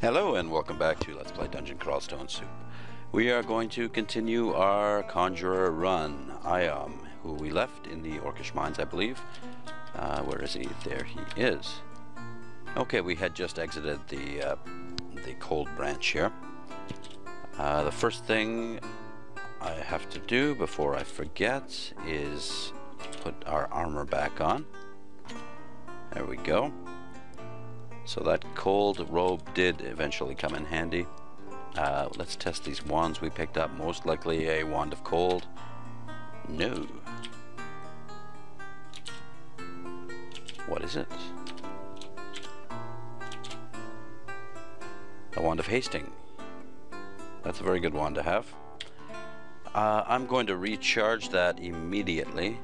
Hello and welcome back to Let's Play Dungeon Crawl Stone Soup. We are going to continue our Conjurer run. Who we left in the Orcish Mines, I believe. Where is he? There he is. Okay, we had just exited the cold branch here. The first thing I have to do before I forget is put our armor back on. There we go. So that cold robe did eventually come in handy. Let's test these wands we picked up. Most likely a wand of cold. No. What is it? A wand of hasting. That's a very good wand to have. I'm going to recharge that immediately.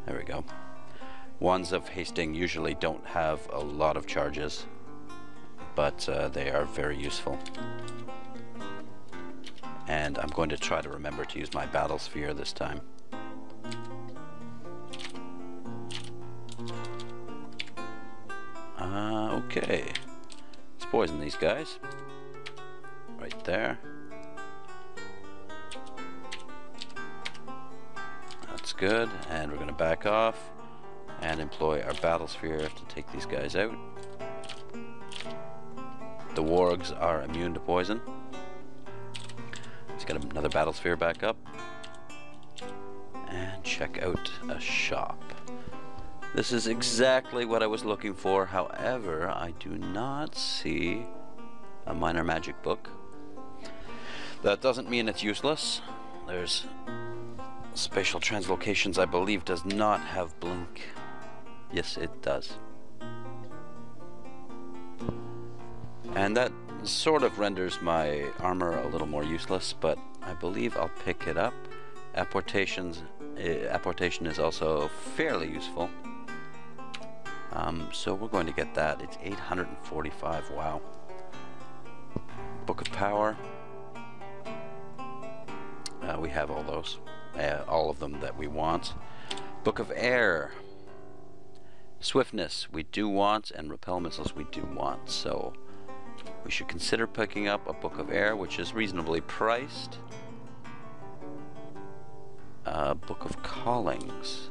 There we go. Wands of hasting usually don't have a lot of charges, but they are very useful. And I'm going to try to remember to use my battle sphere this time. Okay. Let's poison these guys. Right there. That's good. And we're going to back off and employ our battle sphere to take these guys out. The wargs are immune to poison. Let's get another battle sphere back up and check out a shop. This is exactly what I was looking for. However, I do not see a minor magic book. That doesn't mean it's useless. There's spatial translocations, I believe, does not have blink. Yes, it does. And that sort of renders my armor a little more useless, but I believe I'll pick it up. Apportation is also fairly useful. So we're going to get that. It's 845, wow. Book of Power. We have all those. All of them that we want. Book of Air. Swiftness we do want, and repel missiles we do want, so we should consider picking up a Book of Air, which is reasonably priced. Book of Callings.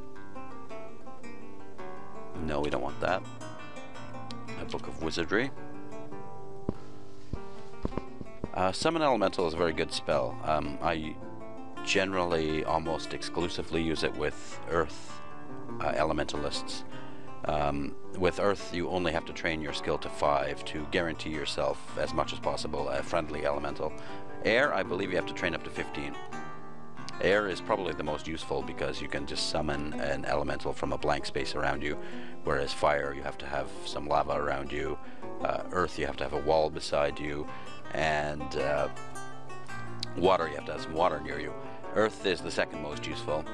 No, we don't want that. A Book of Wizardry. Summon Elemental is a very good spell. I generally almost exclusively use it with Earth Elementalists. With Earth, you only have to train your skill to 5 to guarantee yourself as much as possible a friendly elemental. Air, I believe you have to train up to 15. Air is probably the most useful because you can just summon an elemental from a blank space around you, whereas fire, you have to have some lava around you. Earth, you have to have a wall beside you, and water, you have to have some water near you. Earth is the second most useful,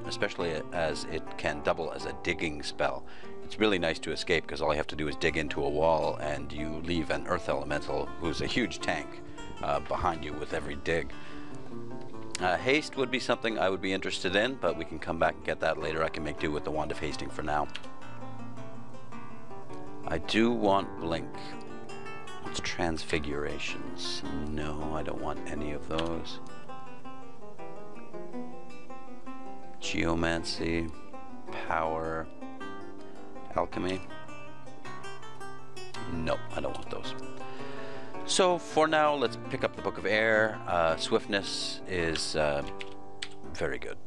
especially as it can double as a digging spell. It's really nice to escape because all you have to do is dig into a wall and you leave an Earth Elemental who's a huge tank behind you with every dig. Haste would be something I would be interested in, but we can come back and get that later. I can make do with the Wand of Hasting for now. I do want Blink. What's Transfigurations? No, I don't want any of those. Geomancy, Power, Alchemy. Nope, I don't want those. So for now, let's pick up the Book of Air. Swiftness is very good.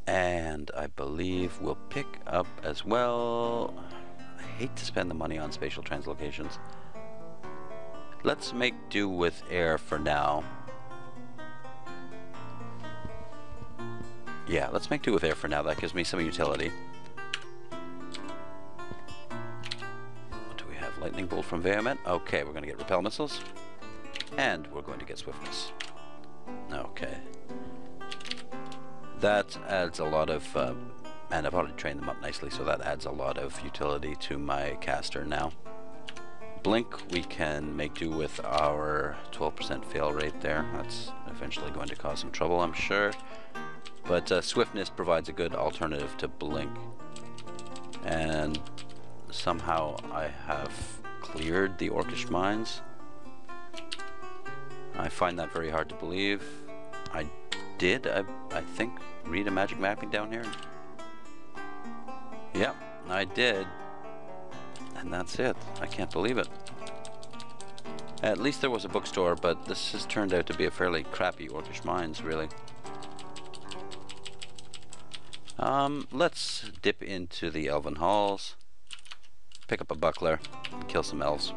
And I believe we'll pick up as well. I hate to spend the money on spatial translocations. Let's make do with Air for now. Yeah, let's make do with Air for now. That gives me some utility. What do we have? Lightning Bolt from Vehement. Okay, we're going to get Repel Missiles. And we're going to get Swiftness. Okay. That adds a lot of... and I've already trained them up nicely, so that adds a lot of utility to my caster now. Blink, we can make do with our 12% fail rate there. That's eventually going to cause some trouble, I'm sure. But Swiftness provides a good alternative to Blink. And somehow I have cleared the Orcish Mines. I find that very hard to believe. I think, read a magic mapping down here. Yep, I did. And that's it. I can't believe it. At least there was a bookstore, but this has turned out to be a fairly crappy Orcish Mines, really. Let's dip into the Elven Halls, pick up a buckler, and kill some elves.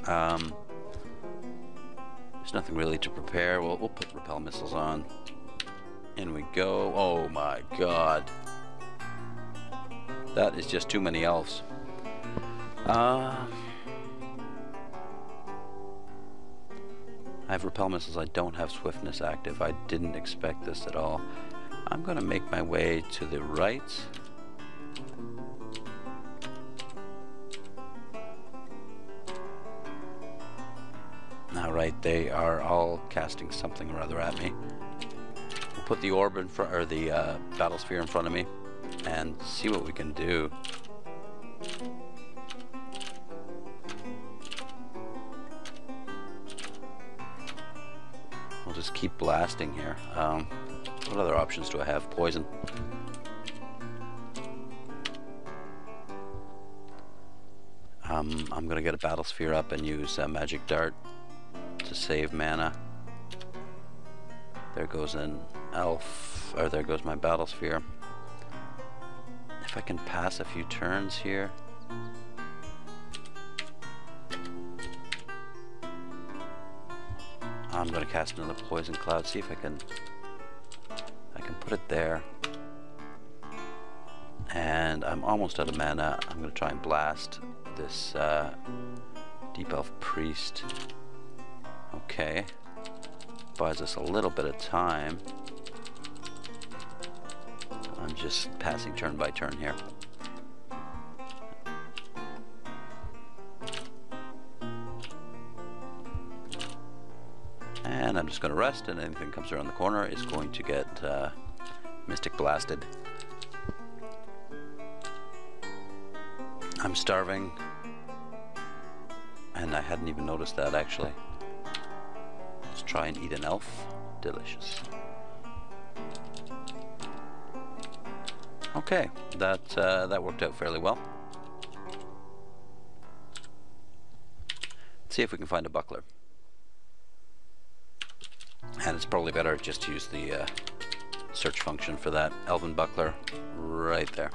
There's nothing really to prepare. We'll put repel missiles on. In we go. Oh my god. That is just too many elves. I have repel missiles. I don't have swiftness active. I didn't expect this at all. I'm going to make my way to the right. Alright, they are all casting something or other at me. We'll put the orb in front, or the battle sphere in front of me, and see what we can do. We'll just keep blasting here. What other options do I have? Poison. I'm gonna get a battle sphere up and use a magic dart to save mana. There goes an elf, or there goes my battle sphere. If I can pass a few turns here. I'm gonna cast another poison cloud, see if I can put it there. And I'm almost out of mana. I'm gonna try and blast this deep elf priest. Okay, buys us a little bit of time. I'm just passing turn by turn here. And I'm just going to rest, and anything that comes around the corner is going to get Mystic Blasted. I'm starving, and I hadn't even noticed that actually. Let's try and eat an elf. Delicious. Okay, that worked out fairly well. Let's see if we can find a buckler. And it's probably better just to use the search function for that. Elven buckler, right there.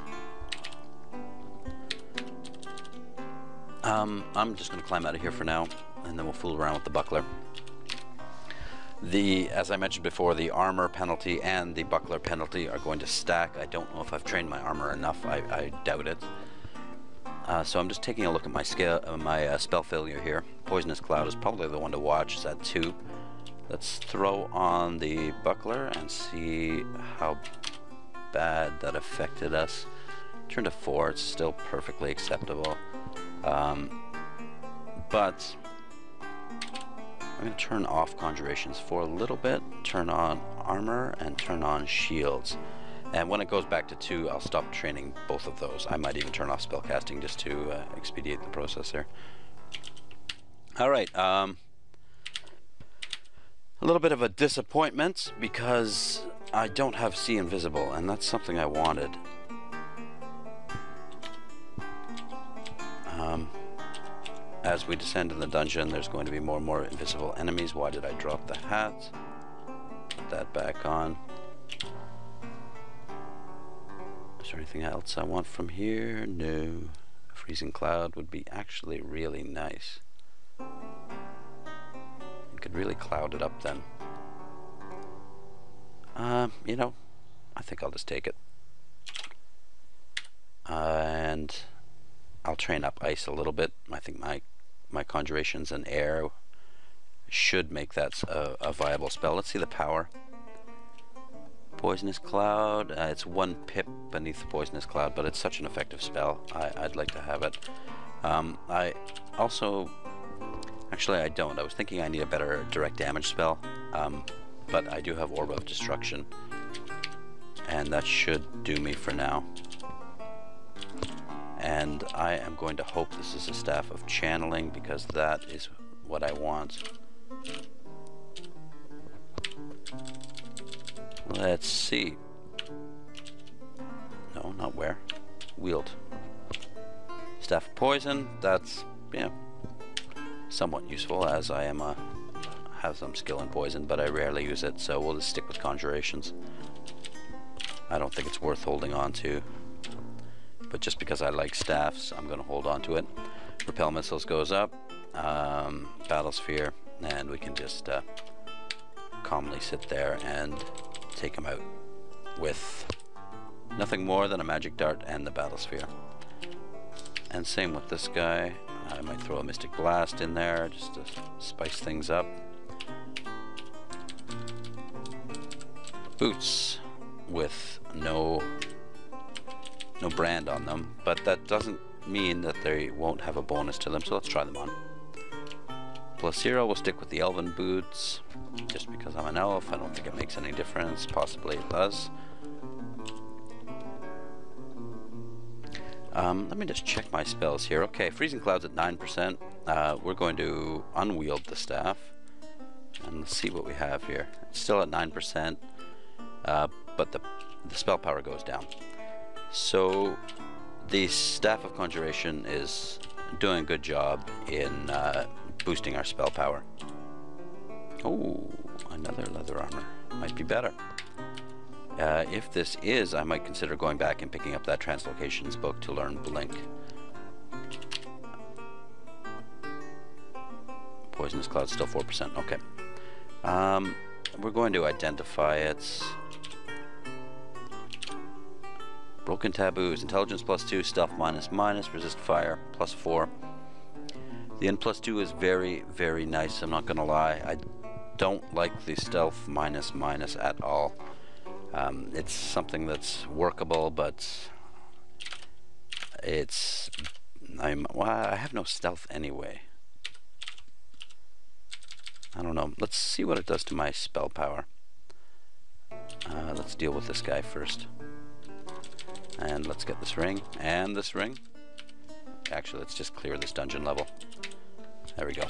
I'm just going to climb out of here for now, and then we'll fool around with the buckler. As I mentioned before, the armor penalty and the buckler penalty are going to stack. I don't know if I've trained my armor enough. I doubt it. So I'm just taking a look at my spell failure here. Poisonous Cloud is probably the one to watch. It's at 2. Let's throw on the buckler and see how bad that affected us. Turn to 4. It's still perfectly acceptable. But I'm going to turn off conjurations for a little bit, turn on armor, and turn on shields. And when it goes back to 2, I'll stop training both of those. I might even turn off spellcasting just to expedite the process there. Alright, a little bit of a disappointment because I don't have See Invisible, and that's something I wanted. As we descend in the dungeon, there's going to be more and more invisible enemies. Why did I drop the hat? Put that back on. Is there anything else I want from here? No. A freezing cloud would be actually really nice. You could really cloud it up then. You know, I think I'll just take it. And I'll train up ice a little bit. I think my conjurations and air should make that a viable spell. Let's see the power. Poisonous Cloud. It's 1 pip beneath the Poisonous Cloud, but it's such an effective spell. I'd like to have it. I also... Actually, I don't. I was thinking I need a better direct damage spell. But I do have Orb of Destruction. And that should do me for now. and I am going to hope this is a staff of channeling, because that is what I want. Let's see. No, not where. Wield. Staff of poison, that's, yeah, somewhat useful, as I am have some skill in poison, but I rarely use it, so we'll just stick with conjurations. I don't think it's worth holding on to, but just because I like staffs, I'm going to hold on to it. Repel missiles goes up, battle sphere, and we can just calmly sit there and take him out with nothing more than a magic dart and the battle sphere. And same with this guy. I might throw a Mystic Blast in there just to spice things up. Boots with no brand on them, but that doesn't mean that they won't have a bonus to them, so let's try them on. +0, we'll stick with the elven boots, just because I'm an elf. I don't think it makes any difference. Possibly it does. Let me just check my spells here. Okay, Freezing Cloud's at 9%. We're going to unwield the staff, and let's see what we have here. It's still at 9%, but the spell power goes down. So the Staff of Conjuration is doing a good job in boosting our spell power. Oh, another leather armor. Might be better. If this is, I might consider going back and picking up that Translocations book to learn Blink. Poisonous Cloud still 4%. Okay. We're going to identify its Broken Taboos. Intelligence +2, Stealth -, Resist Fire +4. The N +2 is very, very nice, I'm not gonna lie. I don't like the Stealth -, at all. It's something that's workable, but it's... well, I have no stealth anyway. I don't know. Let's see what it does to my spell power. Let's deal with this guy first. And let's get this ring, and this ring. Actually, let's just clear this dungeon level. There we go.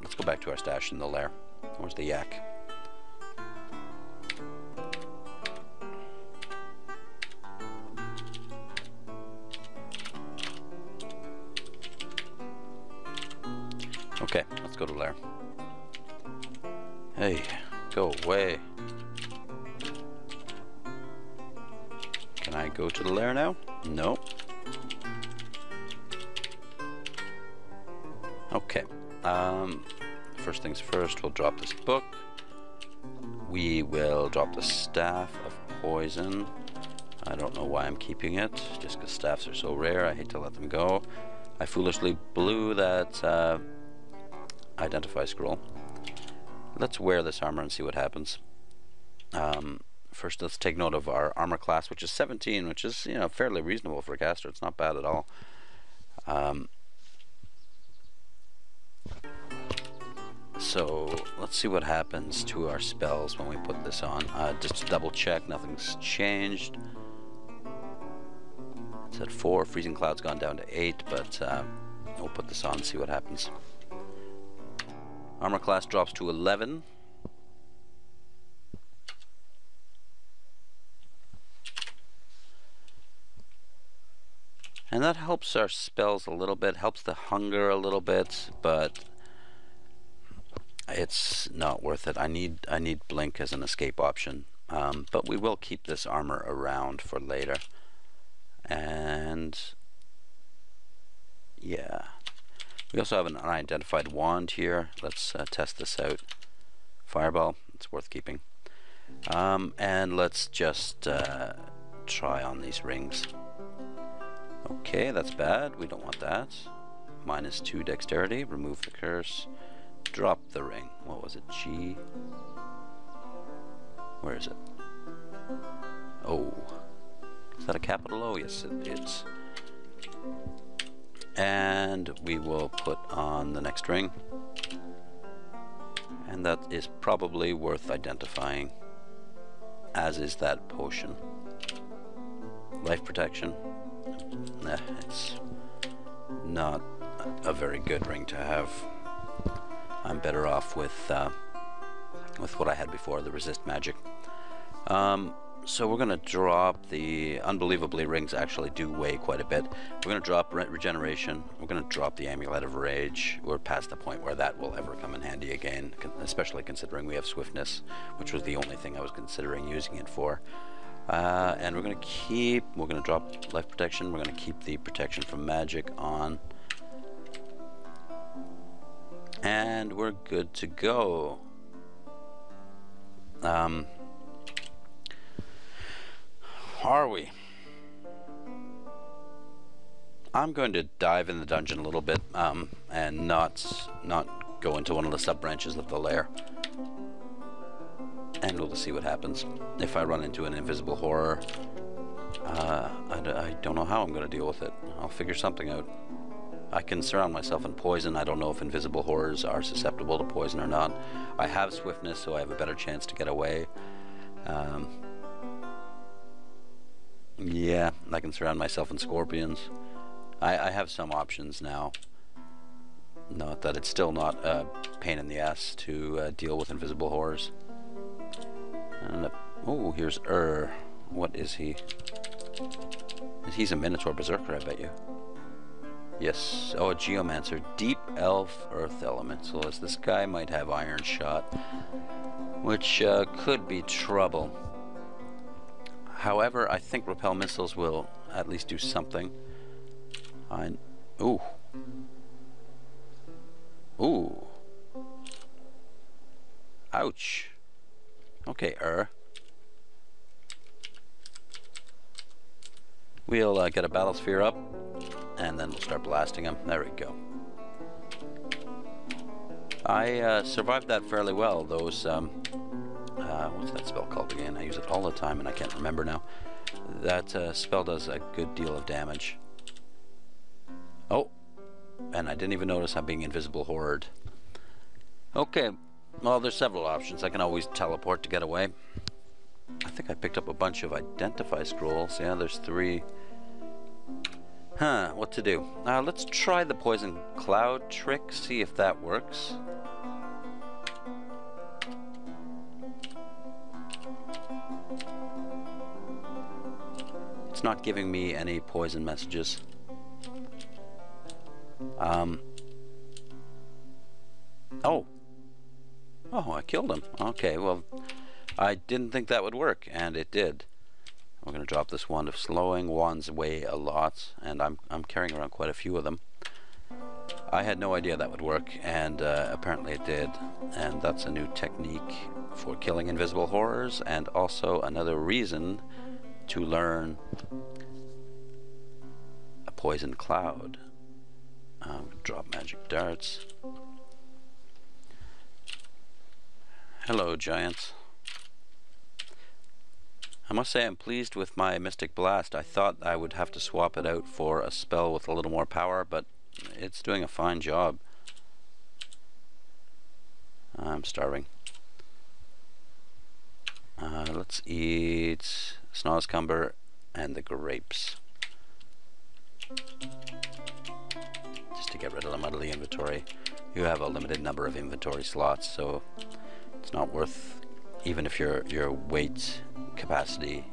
Let's go back to our stash in the lair. Where's the yak? Okay, let's go to lair. Hey, go away. Can I go to the lair now? No. Okay. First things first, we'll drop this book. We will drop the Staff of Poison. I don't know why I'm keeping it, just because staffs are so rare. I hate to let them go. I foolishly blew that Identify scroll. Let's wear this armor and see what happens. First, let's take note of our armor class, which is 17, which is, you know, fairly reasonable for a caster. It's not bad at all. So let's see what happens to our spells when we put this on. Just to double check, nothing's changed. It's at 4. Freezing Cloud's gone down to 8, but we'll put this on and see what happens. Armor class drops to 11. And that helps our spells a little bit, helps the hunger a little bit, but it's not worth it. I need Blink as an escape option, but we will keep this armor around for later. And yeah, we also have an unidentified wand here. Let's test this out. Fireball, it's worth keeping. And let's just try on these rings. Okay, that's bad. We don't want that. -2 dexterity. Remove the curse. Drop the ring. What was it? G. Where is it? Oh. Is that a capital O? Yes, it is. And we will put on the next ring. And that is probably worth identifying, as is that potion. Life protection. it's not a very good ring to have. I'm better off with what I had before, the resist magic. So we're going to drop the... Unbelievably, rings actually do weigh quite a bit. We're going to drop regeneration. We're going to drop the Amulet of Rage. We're past the point where that will ever come in handy again, especially considering we have Swiftness, which was the only thing I was considering using it for. And we're going to drop Life Protection. We're going to keep the Protection from Magic on. And we're good to go. Are we? I'm going to dive in the dungeon a little bit, and not go into one of the sub-branches of the lair. And we'll see what happens. If I run into an invisible horror, I don't know how I'm going to deal with it. I'll figure something out. I can surround myself in poison. I don't know if invisible horrors are susceptible to poison or not. I have swiftness, so I have a better chance to get away. Yeah, I can surround myself in scorpions. I have some options now. Note that it's still not a pain in the ass to deal with invisible horrors. And oh, here's What is he? He's a Minotaur Berserker, I bet you. Yes. Oh, a Geomancer. Deep Elf Earth Elementalist. This guy might have Iron Shot, which could be trouble. However, I think Repel Missiles will at least do something. Ooh. Ooh. Ouch. Okay, We'll get a Battle Sphere up, and then we'll start blasting him. There we go. I survived that fairly well. Those, what's that spell called again? I use it all the time and I can't remember now. That spell does a good deal of damage. Oh, and I didn't even notice I'm being invisible horrored. Okay, well, there's several options. I can always teleport to get away. I think I picked up a bunch of Identify Scrolls. Yeah, there's 3. Huh, what to do? Let's try the Poison Cloud trick, see if that works. It's not giving me any poison messages. Oh, I killed him. Okay, well, I didn't think that would work, and it did. We're going to drop this wand of slowing. Wands weigh a lot, and I'm carrying around quite a few of them. I had no idea that would work, and apparently it did. And that's a new technique for killing invisible horrors, and also another reason to learn a poison cloud. Drop magic darts. Hello, giants. I must say I'm pleased with my Mystic Blast. I thought I would have to swap it out for a spell with a little more power, but it's doing a fine job. I'm starving. Let's eat Snozcumber and the grapes. Just to get rid of them out of the inventory. You have a limited number of inventory slots, so it's not worth, even if your weight capacity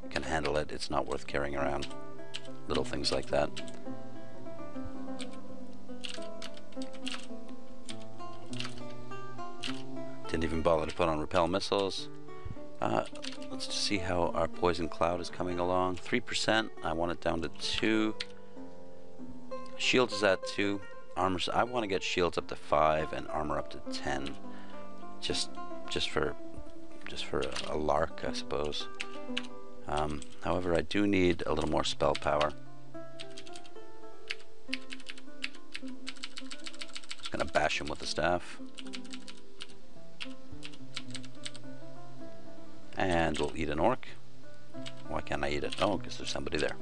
can handle it, it's not worth carrying around little things like that. Didn't even bother to put on Repel Missiles. Let's just see how our Poison Cloud is coming along. 3%. I want it down to 2. Shields is at 2. Armor. I want to get shields up to 5 and armor up to 10. Just for a lark, I suppose. However, I do need a little more spell power. Just gonna bash him with the staff. And we'll eat an orc. Why can't I eat it? Oh, because there's somebody there.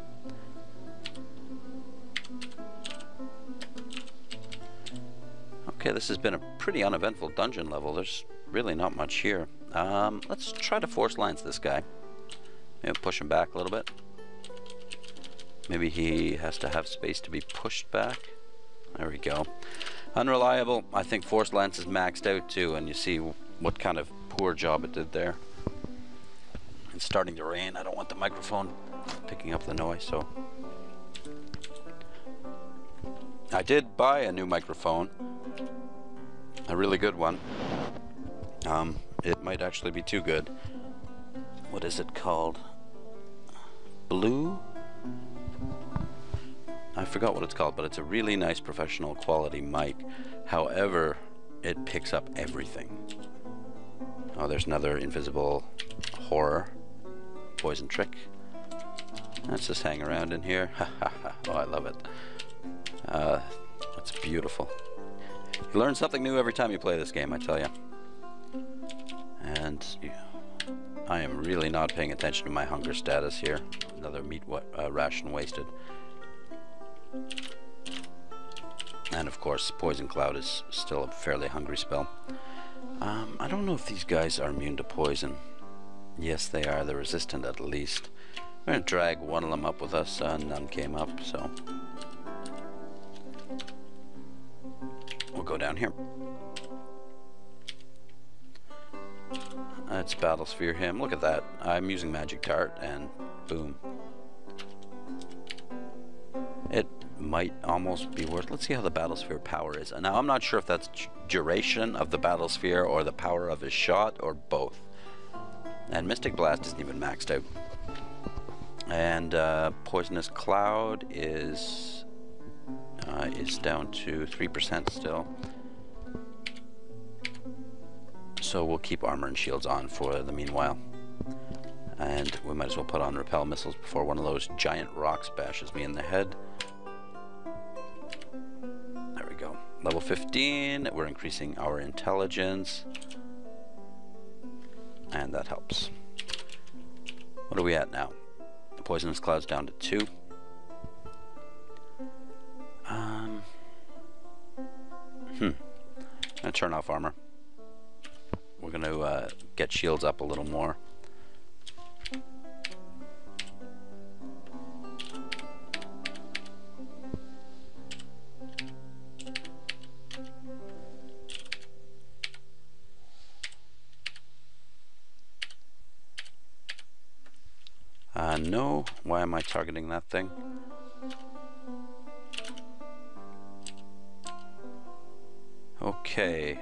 Okay, this has been a pretty uneventful dungeon level. There's really not much here. Let's try to force lance this guy. Maybe push him back a little bit. Maybe he has to have space to be pushed back. There we go. Unreliable. I think Force Lance is maxed out too, and you see what kind of poor job it did there. It's starting to rain. I don't want the microphone picking up the noise, so... I did buy a new microphone. A really good one. It might actually be too good. What is it called? Blue? I forgot what it's called, but it's a really nice professional quality mic. However, it picks up everything. Oh, there's another invisible horror poison trick. Let's just hang around in here. Oh, I love it. That's beautiful. You learn something new every time you play this game, I tell you. And I am really not paying attention to my hunger status here. Another meat ration wasted. And of course, Poison Cloud is still a fairly hungry spell. I don't know if these guys are immune to poison. Yes, they are. They're resistant at least. We're going to drag one of them up with us. None came up, so... we'll go down here. Let's Battle Sphere him. Look at that. I'm using Magic Dart, and boom. It might almost be worth... let's see how the Battle Sphere power is. Now, I'm not sure if that's duration of the Battle Sphere or the power of his shot, or both. And Mystic Blast isn't even maxed out. And Poisonous Cloud is down to 3% still. So we'll keep armor and shields on for the meanwhile. And we might as well put on repel missiles before one of those giant rocks bashes me in the head. There we go. Level 15. We're increasing our intelligence. And that helps. What are we at now? The Poisonous Cloud's down to 2. I'm gonna turn off armor. We're gonna get shields up a little more. No. Why am I targeting that thing? Okay,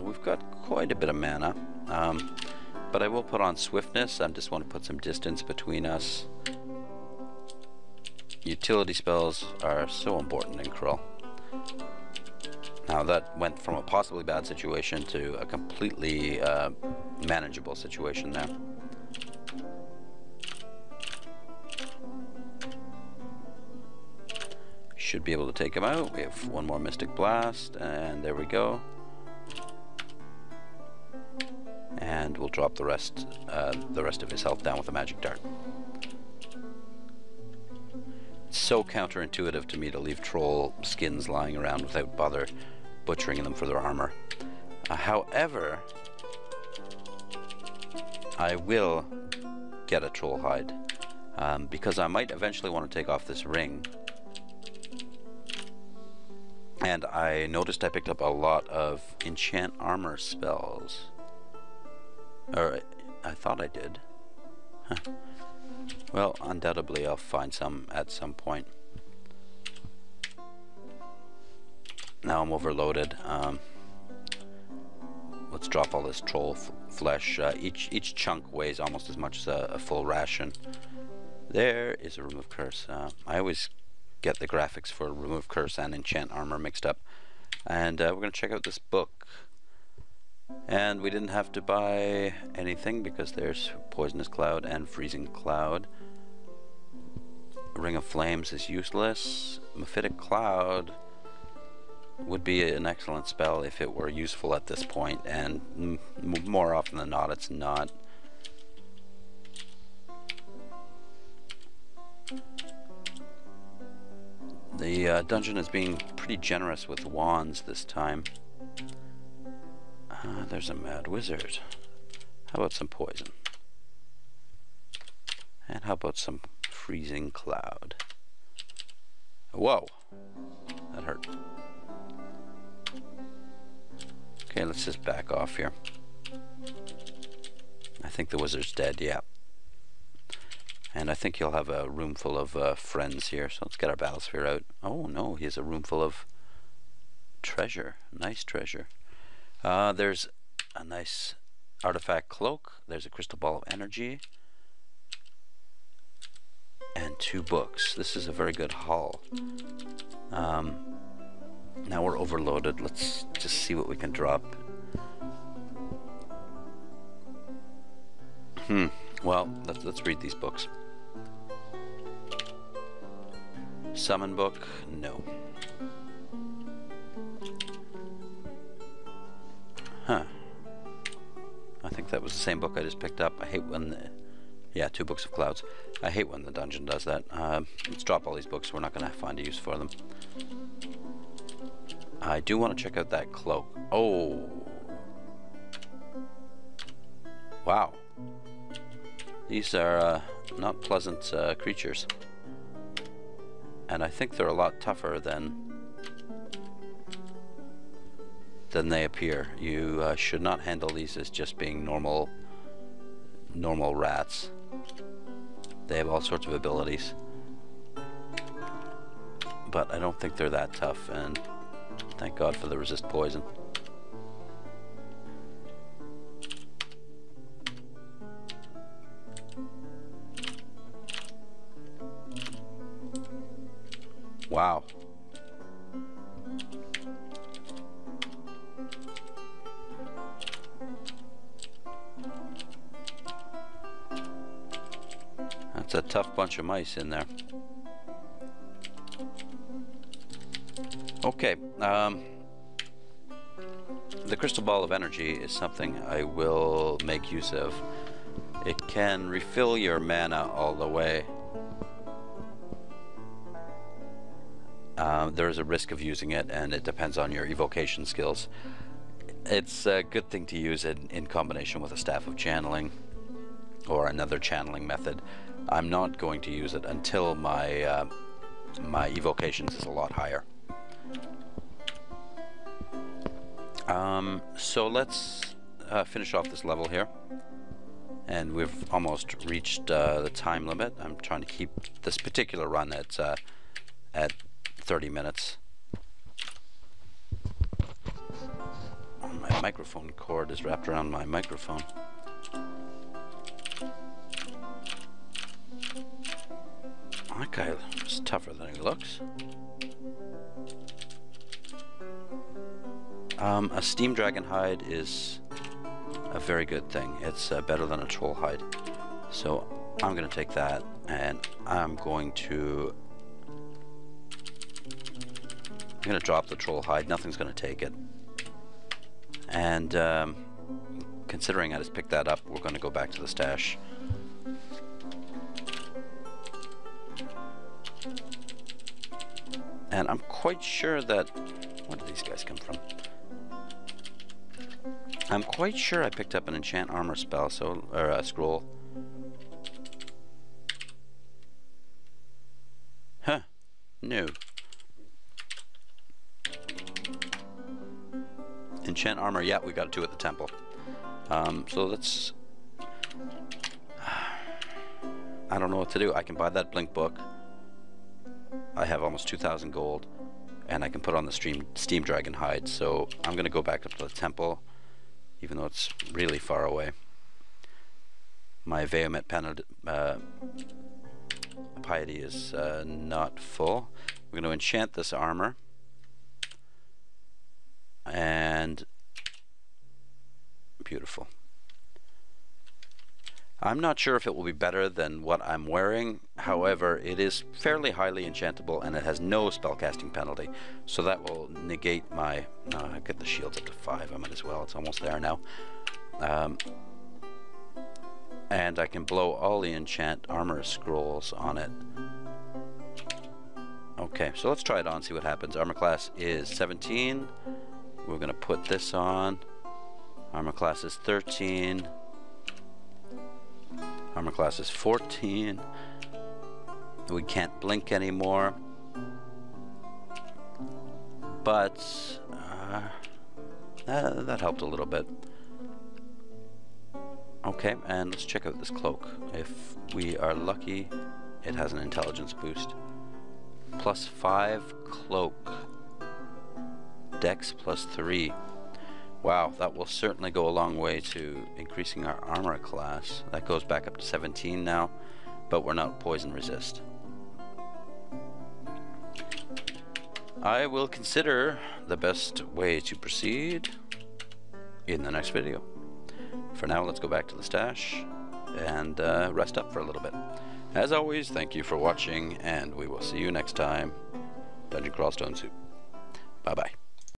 we've got quite a bit of mana, but I will put on Swiftness. I just want to put some distance between us. Utility spells are so important in Krull. Now that went from a possibly bad situation to a completely manageable situation there. Should be able to take him out. We have one more Mystic Blast, and there we go. And we'll drop the rest of his health down with a Magic Dart. It's so counterintuitive to me to leave troll skins lying around without bother butchering them for their armor. However, I will get a troll hide because I might eventually want to take off this ring. And I noticed I picked up a lot of enchant armor spells. Or I thought I did. Huh. Well, undoubtedly I'll find some at some point. Now I'm overloaded. Let's drop all this troll flesh. Each chunk weighs almost as much as a full ration. There is a Remove Curse. I always get the graphics for Remove Curse and Enchant Armor mixed up. And we're going to check out this book. And we didn't have to buy anything because there's Poisonous Cloud and Freezing Cloud. Ring of Flames is useless. Mephitic Cloud would be an excellent spell if it were useful at this point, and more often than not it's not. The dungeon is being pretty generous with wands this time. There's a Mad Wizard. How about some poison? And how about some Freezing Cloud? Whoa. That hurt. Okay, let's just back off here. I think the wizard's dead, yeah. And I think he'll have a room full of friends here, so let's get our battlesphere out. Oh no, he has a room full of treasure. Nice treasure. There's a nice artifact cloak. There's a crystal ball of energy. And 2 books. This is a very good haul. Now we're overloaded. Let's just see what we can drop. Well, let's read these books. Summon book? No. Huh. I think that was the same book I just picked up. I hate when the... Yeah, 2 books of clouds. I hate when the dungeon does that. Let's drop all these books. We're not going to find a use for them. I do want to check out that cloak. Oh. Wow. These are not pleasant creatures. And I think they're a lot tougher than they appear. You should not handle these as just being normal rats. They have all sorts of abilities. But I don't think they're that tough, and thank God for the resist poison. Wow. That's a tough bunch of mice in there. Okay, the crystal ball of energy is something I will make use of. It can refill your mana all the way. There is a risk of using it, and it depends on your evocation skills. It's a good thing to use it in combination with a staff of channeling or another channeling method. I'm not going to use it until my my evocations is a lot higher. So let's finish off this level here, and we've almost reached the time limit. I'm trying to keep this particular run at 30 minutes. My microphone cord is wrapped around my microphone. That guy is tougher than he looks. A steam dragon hide is a very good thing. It's better than a troll hide. So I'm going to take that, and I'm going to drop the troll hide. Nothing's going to take it. And considering I just picked that up, we're going to go back to the stash. And I'm quite sure that... Where did these guys come from? I'm quite sure I picked up an enchant armor spell, so, or a scroll. Huh. No. Enchant armor, yeah, we got 2 at the temple. So let's... I don't know what to do. I can buy that blink book. I have almost 2,000 gold, and I can put on the steam dragon hide. So I'm going to go back up to the temple, even though it's really far away. My vehement piety is not full. We're going to enchant this armor, and beautiful. I'm not sure if it will be better than what I'm wearing. However, it is fairly highly enchantable, and it has no spellcasting penalty. So that will negate my... I get the shields up to 5. I might as well. It's almost there now. And I can blow all the enchant armor scrolls on it. Okay, so let's try it on, see what happens. Armor class is 17. We're going to put this on. Armor class is 13. Armor class is 14. We can't blink anymore. but that helped a little bit. Okay, and let's check out this cloak. If we are lucky, it has an intelligence boost. +5 cloak. Dex +3. Wow, that will certainly go a long way to increasing our armor class. That goes back up to 17 now, but we're not poison resist. I will consider the best way to proceed in the next video. For now, let's go back to the stash and rest up for a little bit. As always, thank you for watching, and we will see you next time. Dungeon Crawl Stone Soup. Bye-bye.